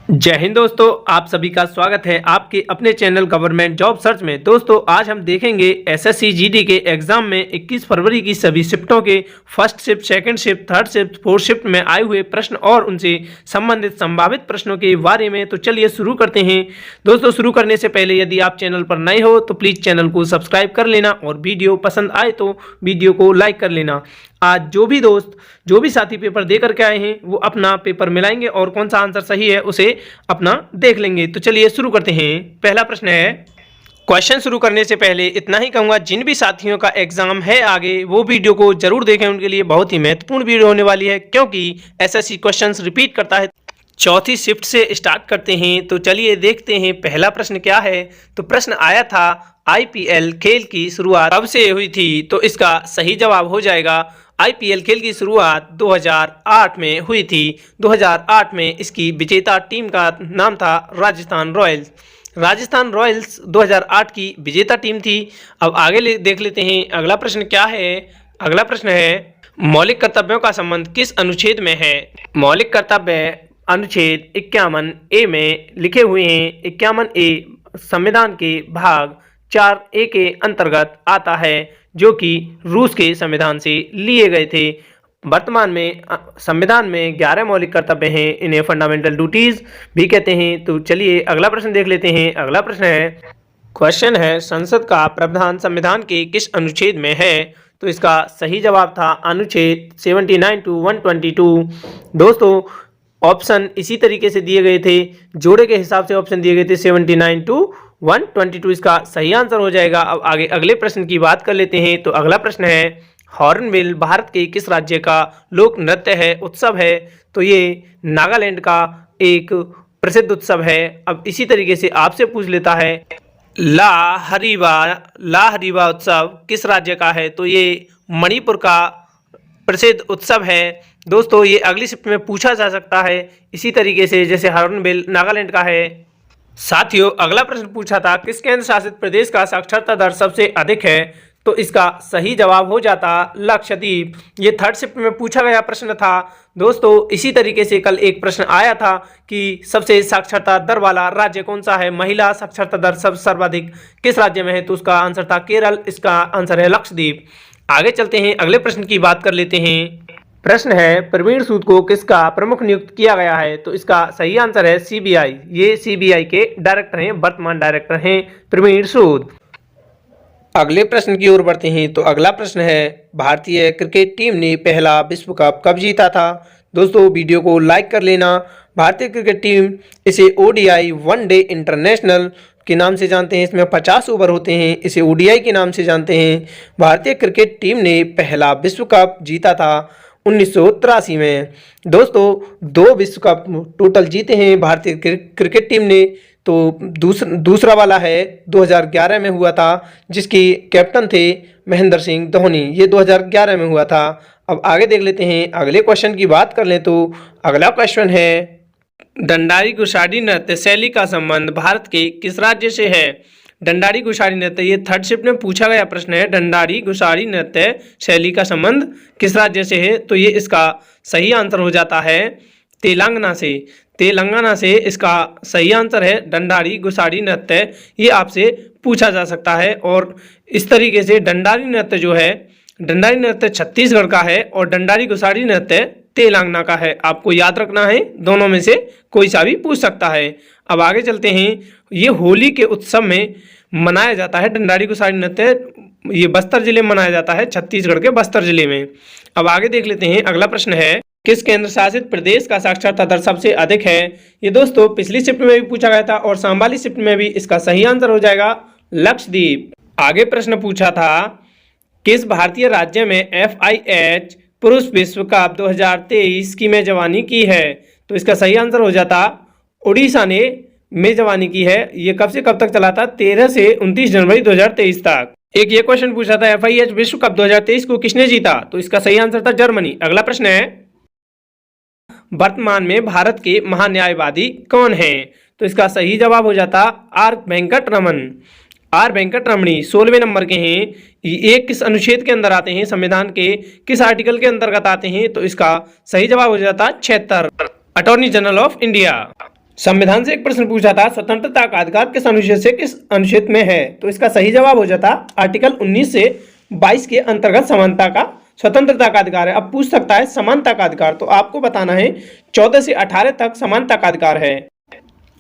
जय हिंद दोस्तों, आप सभी का स्वागत है आपके अपने चैनल गवर्नमेंट जॉब सर्च में। दोस्तों आज हम देखेंगे एसएससी जीडी के एग्जाम में 21 फरवरी की सभी शिफ्टों के first shift, second shift, third shift, fourth shift में आए हुए प्रश्न और उनसे संबंधित संभावित प्रश्नों के बारे में। तो चलिए शुरू करते हैं। दोस्तों शुरू करने से पहले यदि आप चैनल पर नए हो तो प्लीज़ चैनल को सब्सक्राइब कर लेना और वीडियो पसंद आए तो वीडियो को लाइक कर लेना। आज जो भी साथी पेपर दे करके आए हैं वो अपना पेपर मिलाएंगे और कौन सा आंसर सही है उसे अपना देख लेंगे। तो चलिए शुरू करते हैं। पहला प्रश्न है, क्वेश्चन शुरू करने से पहले इतना ही कहूँगा, जिन भी साथियों का एग्जाम है आगे वो वीडियो को जरूर देखें, उनके लिए बहुत ही महत्वपूर्ण वीडियो होने वाली है क्योंकि एसएससी क्वेश्चंस रिपीट करता है। चौथी शिफ्ट से स्टार्ट करते हैं। तो चलिए देखते हैं पहला प्रश्न क्या है। तो प्रश्न आया था आईपीएल खेल की शुरुआत कब से हुई थी। तो इसका सही जवाब हो जाएगा आईपीएल खेल की शुरुआत 2008 में हुई थी। 2008 में इसकी विजेता टीम का नाम था राजस्थान रॉयल्स। राजस्थान रॉयल्स 2008 की विजेता टीम थी। अब आगे देख लेते हैं अगला प्रश्न क्या है। अगला प्रश्न है, मौलिक कर्तव्यों का संबंध किस अनुच्छेद में है। मौलिक कर्तव्य अनुच्छेद 51A में लिखे हुए हैं। 51A संविधान के भाग 4A के अंतर्गत आता है जो कि रूस के संविधान से लिए गए थे। वर्तमान में संविधान में 11 मौलिक कर्तव्य हैं, इन्हें फंडामेंटल ड्यूटीज भी कहते हैं। तो चलिए अगला प्रश्न देख लेते हैं। अगला प्रश्न है, क्वेश्चन है, संसद का प्रावधान संविधान के किस अनुच्छेद में है। तो इसका सही जवाब था अनुच्छेद 79 to 122। दोस्तों ऑप्शन इसी तरीके से दिए गए थे, जोड़े के हिसाब से ऑप्शन दिए गए थे 79 to 122 इसका सही आंसर हो जाएगा। अब आगे अगले प्रश्न की बात कर लेते हैं। तो अगला प्रश्न है, हॉर्नबिल भारत के किस राज्य का लोक नृत्य है, उत्सव है। तो ये नागालैंड का एक प्रसिद्ध उत्सव है। अब इसी तरीके से आपसे पूछ लेता है, ला हरीवा उत्सव किस राज्य का है। तो ये मणिपुर का प्रसिद्ध उत्सव है। दोस्तों ये अगली शिफ्ट में पूछा जा सकता है इसी तरीके से जैसे हॉर्नबिल नागालैंड का है। साथियों अगला प्रश्न पूछा था, किस केंद्र शासित प्रदेश का साक्षरता दर सबसे अधिक है। तो इसका सही जवाब हो जाता लक्षद्वीप। ये थर्ड शिफ्ट में पूछा गया प्रश्न था। दोस्तों इसी तरीके से कल एक प्रश्न आया था कि सबसे साक्षरता दर वाला राज्य कौन सा है, महिला साक्षरता दर सर्वाधिक किस राज्य में है। तो उसका आंसर था केरल, इसका आंसर है लक्षद्वीप। आगे चलते हैं, अगले प्रश्न की बात कर लेते हैं। प्रश्न है, प्रवीण सूद को किसका प्रमुख नियुक्त किया गया है। तो इसका सही आंसर है सीबीआई। ये सीबीआई के डायरेक्टर हैं, वर्तमान डायरेक्टर हैं प्रवीण सूद। अगले प्रश्न की ओर बढ़ते हैं। तो अगला प्रश्न है, भारतीय क्रिकेट टीम ने पहला विश्व कप कब जीता था। दोस्तों वीडियो को लाइक कर लेना। भारतीय क्रिकेट टीम इसे ओडीआई वनडे इंटरनेशनल के नाम से जानते हैं। इसमें 50 ओवर होते हैं, इसे ओडीआई के नाम से जानते हैं। भारतीय क्रिकेट टीम ने पहला विश्व कप जीता था 1983 में। दोस्तों 2 विश्व कप टोटल जीते हैं भारतीय क्रिकेट टीम ने। तो दूसरा वाला है 2011 में हुआ था, जिसकी कैप्टन थे महेंद्र सिंह धोनी। ये 2011 में हुआ था। अब आगे देख लेते हैं, अगले क्वेश्चन की बात कर लें। तो अगला क्वेश्चन है, दंडारी गुशाडी नृत्य शैली का संबंध भारत के किस राज्य से है। दंडारी गुशारी नृत्य, ये थर्ड शिफ्ट में पूछा गया प्रश्न है। दंडारी गुशारी नृत्य शैली का संबंध किस राज्य से है। तो ये इसका सही आंसर हो जाता है तेलंगाना से। तेलंगाना से इसका सही आंसर है दंडारी गुशारी नृत्य। ये आपसे पूछा जा सकता है। और इस तरीके से दंडारी नृत्य जो है, दंडारी नृत्य छत्तीसगढ़ का है और दंडारी गुशारी नृत्य तेलंगाना का है। आपको याद रखना है, दोनों में से कोई सा भी पूछ सकता है। अब आगे चलते हैं। ये होली के उत्सव में मनाया जाता है दंडारी गुशारी नृत्य। ये बस्तर जिले में मनाया जाता है, छत्तीसगढ़ के बस्तर जिले में। अब आगे देख लेते हैं, अगला प्रश्न है, किस केंद्र शासित प्रदेश का साक्षरता दर सबसे अधिक है। ये दोस्तों पिछली शिफ्ट में भी पूछा गया था और सांबाली शिफ्ट में भी। इसका सही आंसर हो जाएगा लक्षद्वीप। आगे प्रश्न पूछा था, किस भारतीय राज्य में FIH पुरुष विश्व कप 2023 की मेजबानी की है। तो इसका सही आंसर हो जाता उड़ीसा ने मेजबानी की है। ये कब से कब तक चला था, 13 से 29 जनवरी 2023 तक। एक ये क्वेश्चन पूछा था, FIH विश्व कप 2023 को किसने जीता। तो इसका सही आंसर था जर्मनी। अगला प्रश्न है, वर्तमान में भारत के महान्यायवादी कौन हैं। तो इसका सही जवाब हो जाता आर वेंकटरमन। आर वेंकटरमणी 16वें नंबर के हैं। ये किस अनुच्छेद के अंदर आते हैं, संविधान के किस आर्टिकल के अंतर्गत आते हैं। तो इसका सही जवाब हो जाता 76, अटॉर्नी जनरल ऑफ इंडिया। संविधान से एक प्रश्न पूछा था, स्वतंत्रता का अधिकार किस अनुच्छेद से किस अनुच्छेद में है? तो इसका सही जवाब हो जाता आर्टिकल 19 से 22 के अंतर्गत समानता का स्वतंत्रता का अधिकार है। अब पूछ सकता है समानता का अधिकार, तो आपको बताना है 14 से 18 तक समानता का अधिकार है।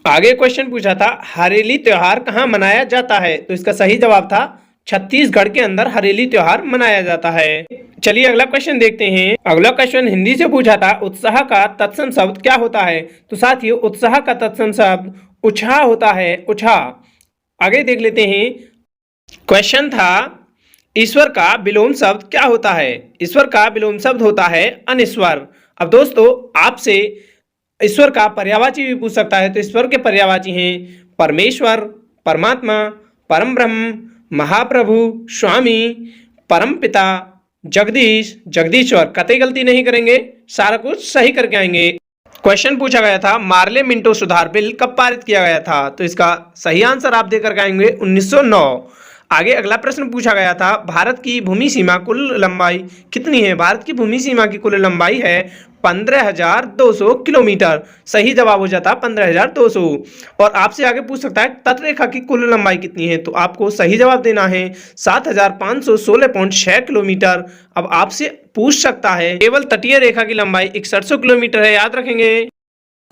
आगे क्वेश्चन पूछा था, हरेली त्योहार कहाँ मनाया जाता है? तो इसका सही जवाब था छत्तीसगढ़ के अंदर हरेली त्योहार मनाया जाता है। चलिए अगला क्वेश्चन देखते हैं। अगला क्वेश्चन हिंदी से पूछा था, उत्साह का तत्सम शब्द क्या होता है? तो साथियों उत्साह का तत्सम शब्द उत्साह होता है, उत्साह। आगे देख लेते हैं। क्वेश्चन था, ईश्वर का विलोम शब्द क्या होता है? ईश्वर का विलोम शब्द होता है अनिश्वर। अब दोस्तों आपसे ईश्वर का पर्यायवाची भी पूछ सकता है, तो ईश्वर के पर्यायवाची हैं परमेश्वर, परमात्मा, परम ब्रह्म, महाप्रभु, स्वामी, परमपिता, जगदीश, जगदीश्वर। कतई गलती नहीं करेंगे, सारा कुछ सही करके आएंगे। क्वेश्चन पूछा गया था, मार्ले मिंटो सुधार बिल कब पारित किया गया था? तो इसका सही आंसर आप देकर के आएंगे 1909। आगे अगला प्रश्न पूछा गया था, भारत की भूमि सीमा कुल लंबाई कितनी है? भारत की भूमि सीमा की कुल लंबाई है 15,200 किलोमीटर। सही जवाब हो जाता 15,200। और आपसे आगे पूछ सकता है तटरेखा की कुल लंबाई कितनी है? तो आपको सही जवाब देना है 7,516.6 किलोमीटर। अब आपसे पूछ सकता है केवल तटीय रेखा की लंबाई 6100 किलोमीटर है, याद रखेंगे।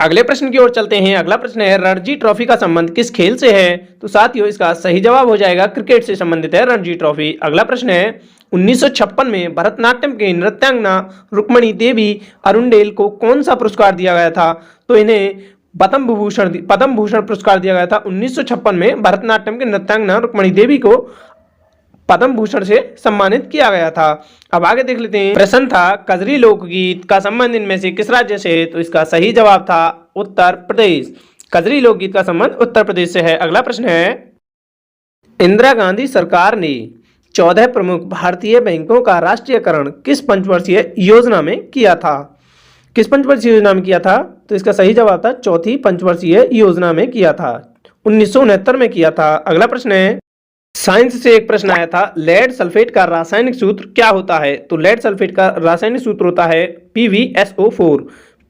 अगले प्रश्न की ओर चलते हैं। अगला प्रश्न है, रणजी ट्रॉफी का संबंध किस खेल से है? तो साथियों इसका सही जवाब हो जाएगा क्रिकेट से संबंधित है रणजी ट्रॉफी। अगला प्रश्न है, 1956 में भरतनाट्यम के नृत्यांगना रुक्मणी देवी अरुंडेल को कौन सा पुरस्कार दिया गया था? तो इन्हें पद्म भूषण पुरस्कार दिया गया था 1956 में। भरतनाट्यम के नृत्यांगना रुक्मणी देवी को पद्म भूषण से सम्मानित किया गया था। अब आगे देख लेते हैं। प्रश्न था, कजरी लोकगीत का संबंध इनमें से किस राज्य से है? तो इसका सही जवाब था उत्तर प्रदेश। कजरी लोकगीत का संबंध उत्तर प्रदेश से है। अगला प्रश्न है, इंदिरा गांधी सरकार ने 14 प्रमुख भारतीय बैंकों का राष्ट्रीयकरण किस पंचवर्षीय योजना में किया था? किस पंचवर्षीय योजना में किया था? तो इसका सही जवाब था चौथी पंचवर्षीय योजना में किया था, 1969 में किया था। अगला प्रश्न है, साइंस से एक प्रश्न आया था, लेड सल्फेट का रासायनिक सूत्र क्या होता है? तो लेड सल्फेट का रासायनिक सूत्र होता है PvSO4।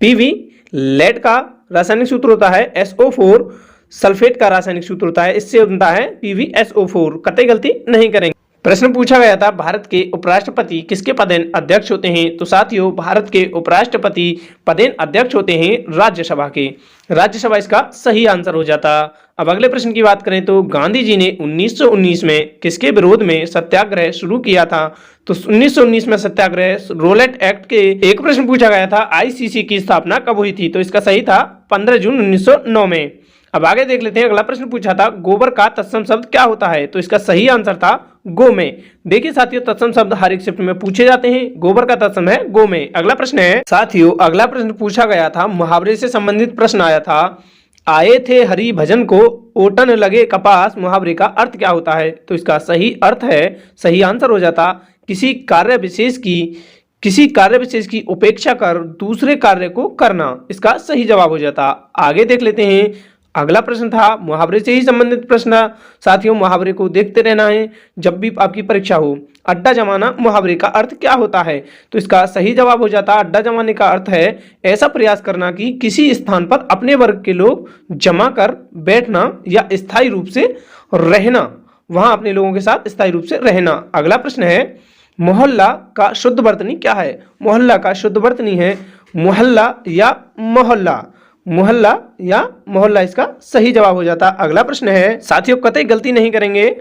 PV लेड का रासायनिक सूत्र होता है SO4, सल्फेट का रासायनिक सूत्र होता है, इससे बनता है PvSO4। कतई गलती नहीं करेंगे। प्रश्न पूछा गया था, भारत के उपराष्ट्रपति किसके पदेन अध्यक्ष होते हैं? तो साथियों भारत के उपराष्ट्रपति पदेन अध्यक्ष होते हैं राज्यसभा के। राज्यसभा इसका सही आंसर हो जाता। अब अगले प्रश्न की बात करें तो गांधी जी ने 1919 में किसके विरोध में सत्याग्रह शुरू किया था? तो 1919 में सत्याग्रह रोलेट एक्ट के। एक प्रश्न पूछा गया था, ICC की स्थापना कब हुई थी? तो इसका सही था 15 जून 1909 में। अब आगे देख लेते हैं। अगला प्रश्न पूछा था, गोबर का तत्सम शब्द क्या होता है? तो इसका सही आंसर था गोमेय। देखिए साथियों तत्सम शब्द हर एक शिफ्ट में पूछे जाते हैं, गोबर का तत्सम है गोमेय। अगला प्रश्न है साथियों, अगला प्रश्न पूछा गया था, मुहावरे से संबंधित प्रश्न आया था, आए थे हरि भजन को ओटन लगे कपास, मुहावरे का अर्थ क्या होता है? तो इसका सही अर्थ है, सही आंसर हो जाता किसी कार्य विशेष की उपेक्षा कर दूसरे कार्य को करना। इसका सही जवाब हो जाता। आगे देख लेते हैं। अगला प्रश्न था मुहावरे से ही संबंधित प्रश्न। साथियों मुहावरे को देखते रहना है जब भी आपकी परीक्षा हो। अड्डा जमाना मुहावरे का अर्थ क्या होता है? तो इसका सही जवाब हो जाता अड्डा जमाने का अर्थ है ऐसा प्रयास करना कि किसी स्थान पर अपने वर्ग के लोग जमा कर बैठना या स्थायी रूप से रहना, वहां अपने लोगों के साथ स्थायी रूप से रहना। अगला प्रश्न है, मोहल्ला का शुद्ध वर्तनी क्या है? मोहल्ला का शुद्ध वर्तनी है मोहल्ला या मोहल्ला। मोहल्ला या मोहल्ला इसका सही जवाब हो जाता। अगला प्रश्न है साथियों, कतई गलती नहीं करेंगे।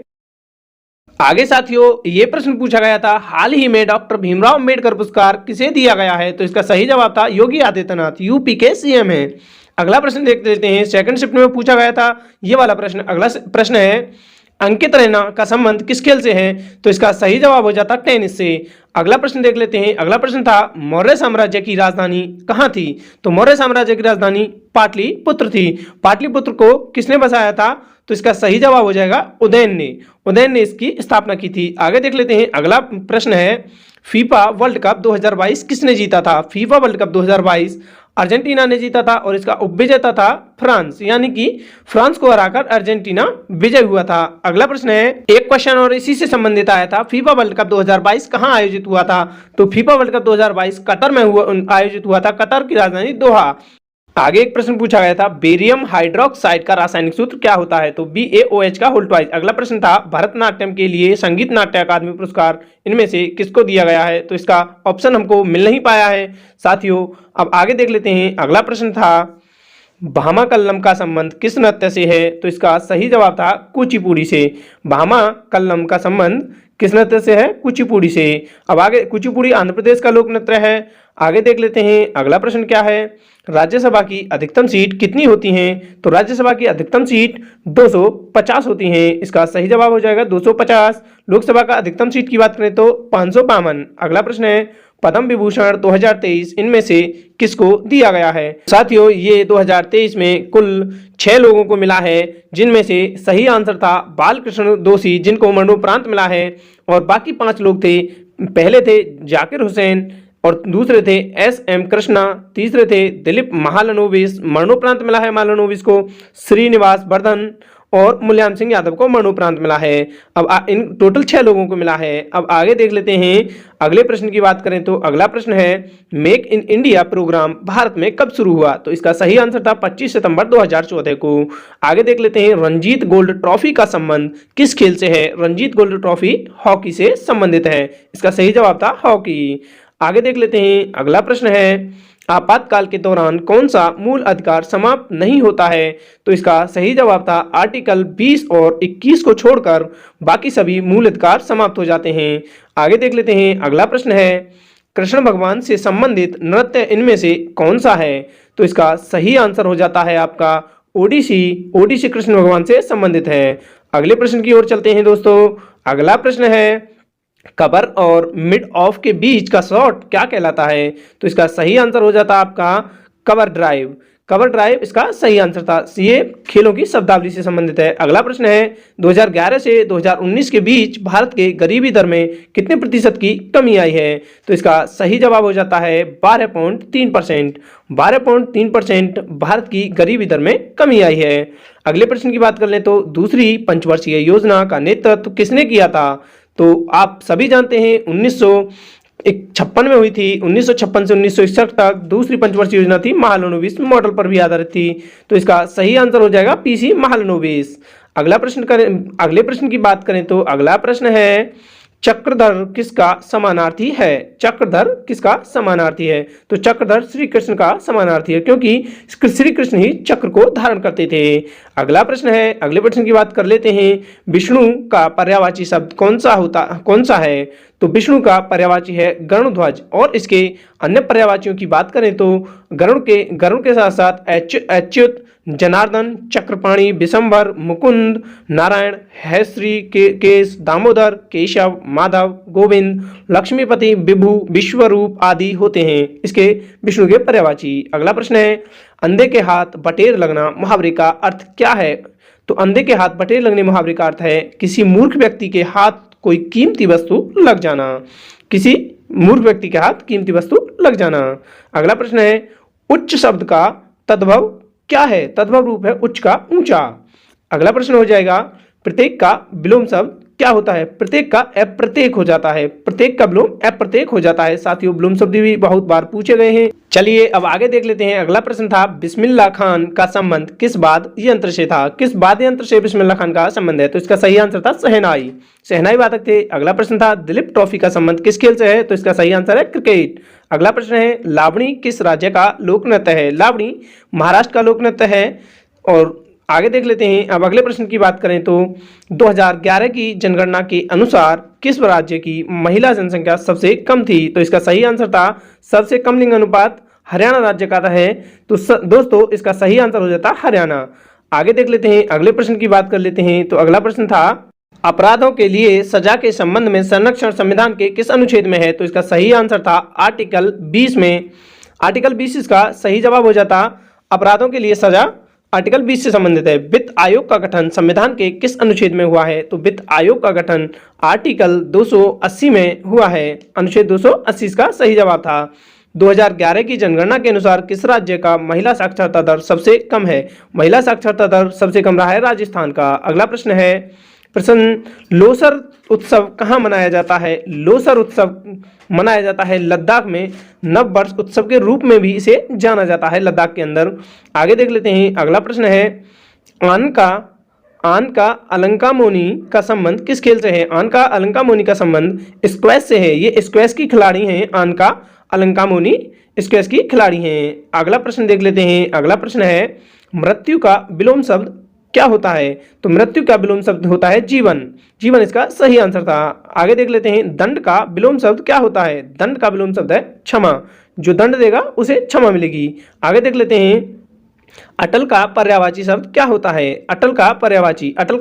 आगे साथियों ये प्रश्न पूछा गया था, हाल ही में डॉक्टर भीमराव अंबेडकर पुरस्कार किसे दिया गया है? तो इसका सही जवाब था योगी आदित्यनाथ, यूपी के CM है। अगला प्रश्न देख लेते हैं। सेकंड शिफ्ट में पूछा गया था ये वाला प्रश्न। अगला प्रश्न है, अंकित रैना का संबंध किस खेल से है? तो इसका सही जवाब हो जाता टेनिस से। अगला प्रश्न देख लेते हैं। अगला प्रश्न था, मौर्य साम्राज्य की राजधानी कहाँ थी? तो मौर्य साम्राज्य की राजधानी पाटलिपुत्र थी। पाटलिपुत्र को किसने बसाया था? तो इसका सही जवाब हो जाएगा उदयन ने इसकी स्थापना की थी। आगे देख लेते हैं। अगला प्रश्न है, फीफा वर्ल्ड कप 2022 किसने जीता था? फीफा वर्ल्ड कप 2022 अर्जेंटीना ने जीता था और इसका उपविजेता था फ्रांस, यानी कि फ्रांस को हराकर अर्जेंटीना विजय हुआ था। अगला प्रश्न है, एक क्वेश्चन और इसी से संबंधित आया था, फीफा वर्ल्ड कप 2022 कहां आयोजित हुआ था? तो फीफा वर्ल्ड कप 2022 कतर में आयोजित हुआ था, कतर की राजधानी दोहा। आगे एक प्रश्न पूछा गया था, बेरियम हाइड्रोक्साइड का रासायनिक सूत्र क्या होता है? तो BaOH का होल ट्वाइस। अगला प्रश्न था, भरतनाट्यम के लिए संगीत नाट्य अकादमी पुरस्कार इनमें से किसको दिया गया है? तो इसका ऑप्शन हमको मिल नहीं पाया है साथियों। अब आगे देख लेते हैं। अगला प्रश्न था, भामा कल्लम का संबंध किस नृत्य से है? तो इसका सही जवाब था कुचिपुड़ी से। भामा कल्लम का संबंध किस नृत्य से है? कुचिपुड़ी से। अब आगे, कुचिपुड़ी आंध्र प्रदेश का लोक नृत्य है। आगे देख लेते हैं अगला प्रश्न क्या है, राज्यसभा की अधिकतम सीट कितनी होती हैं? तो राज्यसभा की अधिकतम सीट 250 होती हैं। इसका सही जवाब हो जाएगा 250। लोकसभा का अधिकतम सीट की बात करें तो 552। अगला प्रश्न है, पद्म विभूषण 2023 इनमें से किसको दिया गया है? साथियों, ये 2023 में कुल 6 लोगों को मिला है, जिनमें से सही आंसर था बालकृष्ण दोषी, जिनको मरणोपरांत मिला है। और बाकी 5 लोग थे, पहले थे जाकिर हुसैन, और दूसरे थे SM कृष्णा, तीसरे थे दिलीप महालनोबिस, मरणोपरांत मिला है महालनोबिस को, श्रीनिवास वर्धन और मुलायम सिंह यादव को मरणोपरांत मिला है। अब इन टोटल 6 लोगों को मिला है। अब आगे देख लेते हैं अगले प्रश्न की बात करें तो अगला प्रश्न है, make in India programme Bharat में कब शुरू हुआ? तो इसका सही आंसर था 25 सितंबर 2014 को। आगे देख लेते हैं, रंजीत गोल्ड ट्रॉफी का संबंध किस खेल से है? रंजीत गोल्ड ट्रॉफी हॉकी से संबंधित है। इसका सही जवाब था हॉकी। आगे देख लेते हैं अगला प्रश्न है, आपातकाल के दौरान कौन सा मूल अधिकार समाप्त नहीं होता है? तो इसका सही जवाब था आर्टिकल 20 और 21 को छोड़कर बाकी सभी मूल अधिकार समाप्त हो जाते हैं। आगे देख लेते हैं अगला प्रश्न है, कृष्ण भगवान से संबंधित नृत्य इनमें से कौन सा है? तो इसका सही आंसर हो जाता है आपका ओडिसी। ओडिसी कृष्ण भगवान से संबंधित है। अगले प्रश्न की ओर चलते हैं दोस्तों। अगला प्रश्न है, कवर और मिड ऑफ के बीच का शॉट क्या कहलाता है? तो इसका सही आंसर हो जाता आपका कवर ड्राइव। कवर ड्राइव इसका सही आंसर था। ये खेलों की शब्दावली से संबंधित है। अगला प्रश्न है, 2011 से 2019 के बीच भारत के गरीबी दर में कितने प्रतिशत की कमी आई है? तो इसका सही जवाब हो जाता है 12.3%। 12.3% भारत की गरीबी दर में कमी आई है। अगले प्रश्न की बात कर लें तो दूसरी पंचवर्षीय योजना का नेतृत्व किसने किया था? तो आप सभी जानते हैं 1956 में हुई थी। 1956 से 1961 तक दूसरी पंचवर्षीय योजना थी, महालनोबिस मॉडल पर भी आधारित थी। तो इसका सही आंसर हो जाएगा PC महालनोबिस। अगले प्रश्न की बात करें तो अगला प्रश्न है, चक्रधर किसका समानार्थी है? चक्रधर किसका समानार्थी है? तो चक्रधर श्री कृष्ण का समानार्थी है, क्योंकि श्री कृष्ण ही चक्र को धारण करते थे। अगला प्रश्न है, अगले प्रश्न की बात कर लेते हैं, विष्णु का पर्यायवाची शब्द कौन सा है? तो विष्णु का पर्यायवाची है गरुड़ध्वज। और इसके अन्य पर्यायवाचियों की बात करें तो गरुड़ के साथ साथ अच्युत, जनार्दन, चक्रपाणी, विशंभर, मुकुंद, नारायण, हैश्री, केश, दामोदर, केशव, माधव, गोविंद, लक्ष्मीपति, विभु, विश्वरूप आदि होते हैं इसके विष्णु के पर्यायवाची। अगला प्रश्न है, अंधे के हाथ बटेर लगना मुहावरे का अर्थ क्या है? तो अंधे के हाथ बटेर लगने मुहावरे का अर्थ है किसी मूर्ख व्यक्ति के हाथ कोई कीमती वस्तु लग जाना। किसी मूर्ख व्यक्ति के हाथ कीमती वस्तु लग जाना। अगला प्रश्न है, उच्च शब्द का तद्भव क्या है? तद्भव रूप है उच्च का ऊंचा। अगला प्रश्न हो जाएगा, प्रत्येक का विलोम शब्द क्या होता है? प्रत्येक का अप्रत्येक हो जाता है। प्रत्येक का विलोम अप्रत्येक हो जाता है। साथियों, विलोम शब्द भी बहुत बार पूछे गए हैं। चलिए अब आगे देख लेते हैं। अगला प्रश्न था, बिस्मिल्लाह खान का संबंध किस वाद्य यंत्र से था? किस वाद्य यंत्र से बिस्मिल्लाह खान का संबंध है? तो इसका सही आंसर था शहनाई। शहनाई वादक थे। अगला प्रश्न था, दिलीप ट्रॉफी का संबंध किस खेल से है? तो इसका सही आंसर है क्रिकेट। अगला प्रश्न है, लावणी किस राज्य का लोक नृत्य है? लावणी महाराष्ट्र का लोक नृत्य है। और आगे देख लेते हैं। अब अगले प्रश्न की बात करें तो 2011 की जनगणना के अनुसार किस राज्य की महिला जनसंख्या सबसे कम थी? तो इसका सही आंसर था सबसे कम लिंग अनुपात हरियाणा राज्य का है। तो दोस्तों, इसका सही आंसर हो जाता हरियाणा। आगे देख लेते हैं। अगले प्रश्न की बात कर लेते हैं। तो अगला प्रश्न था, अपराधों के लिए सजा के संबंध में संरक्षण संविधान के किस अनुच्छेद में है? तो इसका सही आंसर था आर्टिकल 20 में। आर्टिकल 20 इसका सही जवाब हो जाता अपराधों के लिए सजा आर्टिकल 20 से संबंधित है। वित्त आयोग का गठन संविधान के किस अनुच्छेद में हुआ है? तो वित्त आयोग का गठन आर्टिकल 280 में हुआ है। अनुच्छेद 280 इसका सही जवाब था। 2011 की जनगणना के अनुसार किस राज्य का महिला साक्षरता दर सबसे कम है? महिला साक्षरता दर सबसे कम रहा है राजस्थान का। अगला प्रश्न है, प्रश्न, लोसर उत्सव कहाँ मनाया जाता है? लोसर उत्सव मनाया जाता है लद्दाख में। नव वर्ष उत्सव के रूप में भी इसे जाना जाता है लद्दाख के अंदर। आगे देख लेते हैं, अगला प्रश्न है, आन का अलंकामोनी का संबंध किस खेल से है? आन का अलंकामोनी का संबंध स्क्वैश से है। ये स्क्वैश की खिलाड़ी हैं। आन का अलंकामोनी स्क्वैश की खिलाड़ी हैं। अगला प्रश्न देख लेते हैं, अगला प्रश्न है, मृत्यु का विलोम शब्द क्या होता है? तो मृत्यु का विलोम शब्द होता है जीवन। जीवन इसका सही आंसर था। आगे देख लेते हैं, दंड का विलोम शब्द क्या होता है? दंड का विलोम शब्द है क्षमा। जो दंड देगा उसे क्षमा मिलेगी। आगे देख लेते हैं, अटल का पर्यायवाची शब्द क्या होता है? अटल का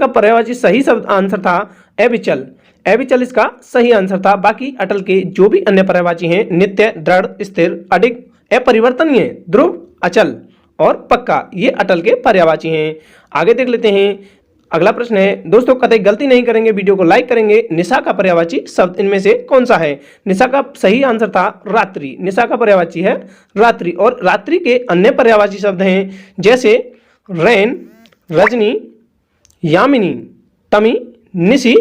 पर्यायवाची सही शब्द आंसर था अविचल। अविचल इसका सही आंसर था। बाकी अटल के जो भी अन्य पर्यायवाची हैं, नित्य, दृढ़, स्थिर, अडिग, अपरिवर्तनीय, ध्रुव, अचल और पक्का, ये अटल के पर्यायवाची हैं। आगे देख लेते हैं, अगला प्रश्न है, दोस्तों कतई गलती नहीं करेंगे, वीडियो को लाइक करेंगे। निशा का पर्यायवाची शब्द इनमें से कौन सा है? निशा का सही आंसर था रात्रि। निशा का पर्यायवाची है रात्रि। और रात्रि के अन्य पर्यायवाची शब्द हैं जैसे रैन, रजनी, यामिनी, तमी, निशि,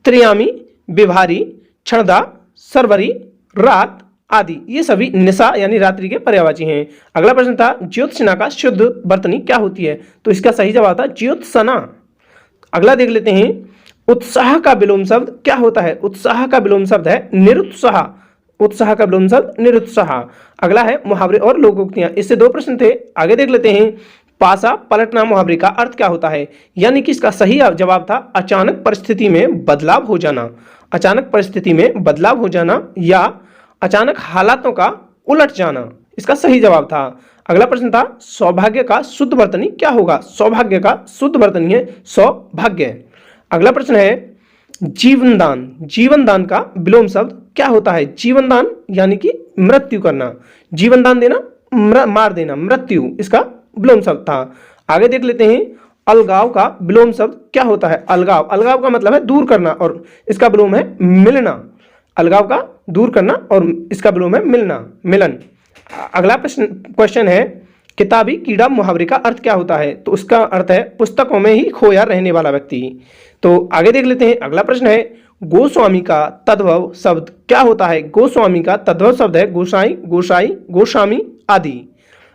त्रियामी, विभारी, क्षणदा, सरवरी, रात आदि, ये सभी निशा यानी रात्रि के पर्यायवाची हैं। अगला प्रश्न था, ज्योत्सना का शुद्ध वर्तनी क्या होती है? तो इसका सही जवाब था ज्योत्सना। अगला देख लेते हैं, उत्साह का विलोम शब्द क्या होता है? उत्साह का विलोम शब्द है निरुत्साह। उत्साह का विलोम शब्द निरुत्साह। अगला है मुहावरे और लोकोक्तियां। इससे दो प्रश्न थे। आगे देख लेते हैं, पासा पलटना मुहावरे का अर्थ क्या होता है? यानी कि इसका सही जवाब था अचानक परिस्थिति में बदलाव हो जाना। अचानक परिस्थिति में बदलाव हो जाना या अचानक हालातों का उलट जाना, इसका सही जवाब था। अगला प्रश्न था, सौभाग्य का शुद्ध वर्तनी क्या होगा? सौभाग्य का शुद्ध वर्तनी है सौभाग्य। अगला प्रश्न है, जीवन दान। जीवन दान का विलोम शब्द क्या होता है? जीवन दान यानी कि मृत्यु करना। जीवन दान देना, मार देना, मृत्यु इसका विलोम शब्द था। आगे देख लेते हैं, अलगाव का विलोम शब्द क्या होता है? अलगाव, अलगाव का मतलब है दूर करना और इसका विलोम है मिलना। अलगाव का दूर करना और इसका विलोम है मिलना, मिलन। अगला प्रश्न क्वेश्चन है, किताबी कीड़ा मुहावरे का अर्थ क्या होता है? तो उसका अर्थ है पुस्तकों में ही खोया रहने वाला व्यक्ति। तो आगे देख लेते हैं, अगला प्रश्न है, गोस्वामी का तद्भव शब्द क्या होता है? गोस्वामी का तद्भव शब्द है गोसाई, गोसाई, गोस्वामी आदि।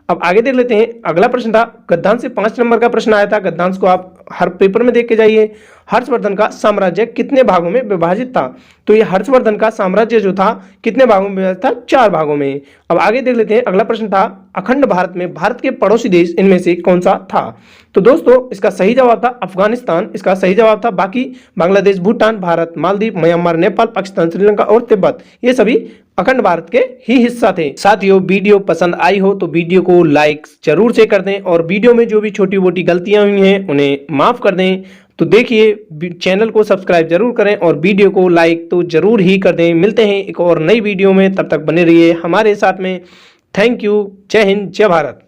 अब आगे देख लेते हैं, अगला प्रश्न था, गद्यांश से 5 नंबर का प्रश्न आया था। गद्यांश को आप हर पेपर में देख के जाइए। हर्षवर्धन का साम्राज्य कितने भागों में विभाजित था? तो ये हर्षवर्धन का साम्राज्य जो था कितने भागों में विभाजित था? 4 भागों में। अब आगे देख लेते हैं, अगला प्रश्न था, अखंड भारत में भारत के पड़ोसी देश इनमें से कौन सा था? तो दोस्तों इसका सही जवाब था अफगानिस्तान, इसका सही जवाब था। बाकी बांग्लादेश, भूटान, भारत, मालदीव, म्यांमार, नेपाल, पाकिस्तान, श्रीलंका और तिब्बत, ये सभी अखंड भारत के ही हिस्सा थे। साथियों, वीडियो पसंद आई हो तो वीडियो को लाइक जरूर से कर दें और वीडियो में जो भी छोटी मोटी गलतियां हुई हैं उन्हें माफ कर दें। तो देखिए, चैनल को सब्सक्राइब जरूर करें और वीडियो को लाइक तो जरूर ही कर दें। मिलते हैं एक और नई वीडियो में, तब तक बने रहिए हमारे साथ में। Thank you. जय हिंद, जय भारत।